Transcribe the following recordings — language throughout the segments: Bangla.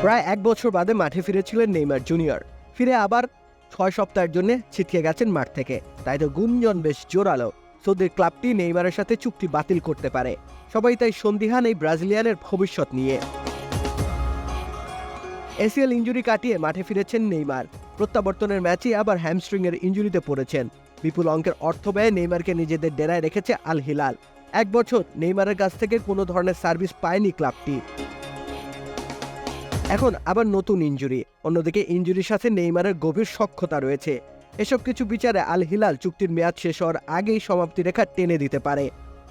প্রায় ১ বছর বাদে মাঠে ফিরেছিলেন নেইমার জুনিয়র। ফিরে আবার ৬ সপ্তাহের জন্য ছিটকে গেছেন মাঠ থেকে। তাই তো গুঞ্জন বেশ জোরালো, সৌদির ক্লাবটি নেইমারের সাথে চুক্তি বাতিল করতে পারে। সবাই তাই সন্দিহান এই ব্রাজিলিয়ানের ভবিষ্যৎ নিয়ে। এসিএল ইনজুরি কাটিয়ে মাঠে ফিরেছেন নেইমার। প্রত্যাবর্তনের ম্যাচে আবার হ্যামস্ট্রিংয়ের ইনজুরিতে পড়েছেন। বিপুল অঙ্কের অর্থ ব্যয়ে নেইমারকে নিজেদের ডেরায় রেখেছে আল হিলাল। ১ বছর নেইমারের কাছ থেকে কোনো ধরনের সার্ভিস পায়নি ক্লাবটি। এখন আবার নতুন ইনজুরি। অন্যদিকে ইনজুরির সাথে নেইমারের গভীর সখ্যতা রয়েছে। এসব কিছু বিচারে আল হিলাল চুক্তির মেয়াদ শেষ হওয়ার আগেই সমাপ্তি রেখা টেনে দিতে পারে।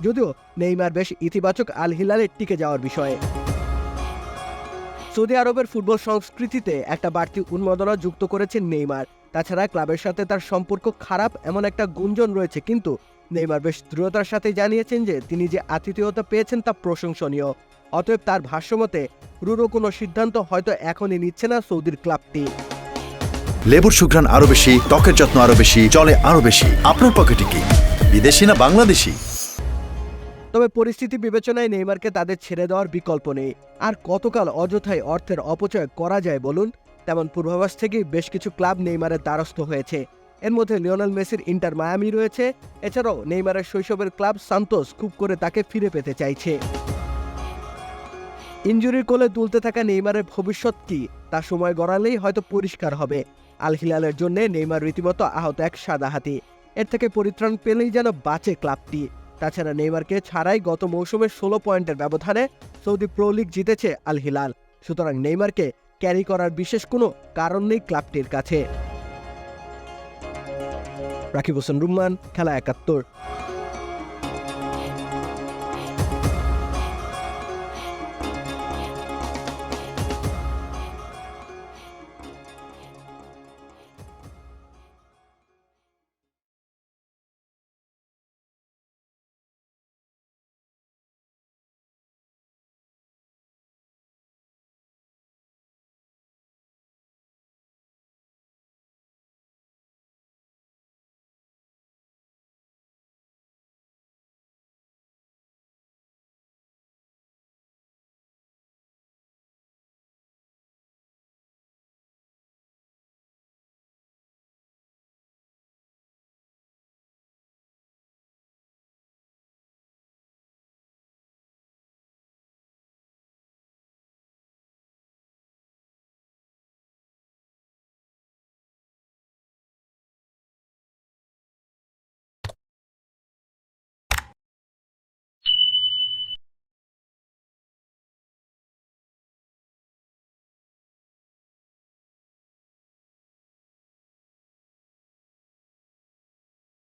যদিও নেইমার বেশ ইতিবাচক আল হিলালের টিকে যাওয়ার বিষয়ে। সৌদি আরবের ফুটবল সংস্কৃতিতে একটা বাড়তি উন্মাদনা যুক্ত করেছেন নেইমার। তাছাড়া ক্লাবের সাথে তার সম্পর্ক খারাপ এমন একটা গুঞ্জন রয়েছে, কিন্তু নেইমার বেশ দৃঢ়তার সাথে জানিয়েছেন যে তিনি যে আতিথেয়তা পেয়েছেন তা প্রশংসনীয়। অতএব তার ভাষ্যমতে রুরো কোনো সিদ্ধান্ত হয়তো এখনই নিচ্ছে না সৌদির ক্লাবটি। লেবুর সুঘ্রাণ আরো বেশি, ত্বকের যত্ন আরো বেশি, চলে আরো বেশি। আপনার পকেটে কি বিদেশি না বাংলাদেশি? তবে পরিস্থিতি বিবেচনায় নেইমারকে তাদের ছেড়ে দেওয়ার বিকল্প নেই। আর কতকাল অযথাই অর্থের অপচয় করা যায় বলুন? তেমন পূর্বাভাস থেকেই বেশ কিছু ক্লাব নেইমারের দ্বারস্থ হয়েছে। এর মধ্যে লিওনেল মেসির ইন্টার মায়ামি রয়েছে। এছাড়াও নেইমারের শৈশবের ক্লাব সান্তোস খুব করে তাকে ফিরে পেতে চাইছে। ইনজুরির কোলে দুলতে থাকা নেইমারের ভবিষ্যৎ কি তা সময় গড়ালেই হয়তো পরিষ্কার হবে। আল হিলালের জন্য নেইমার রীতিমতো আহত এক সাদা হাতি। এর থেকে পরিত্রাণ পেলেই যেন বাঁচে ক্লাবটি। তাছাড়া নেইমারকে ছাড়াই গত মৌসুমে ১৬ পয়েন্টের ব্যবধানে সৌদি প্রো লিগ জিতেছে আল হিলাল। সুতরাং নেইমারকে ক্যারি করার বিশেষ কোনো কারণ নেই ক্লাবটির কাছে। রাকিব হোসেন রুম্মান, খেলা ৭১।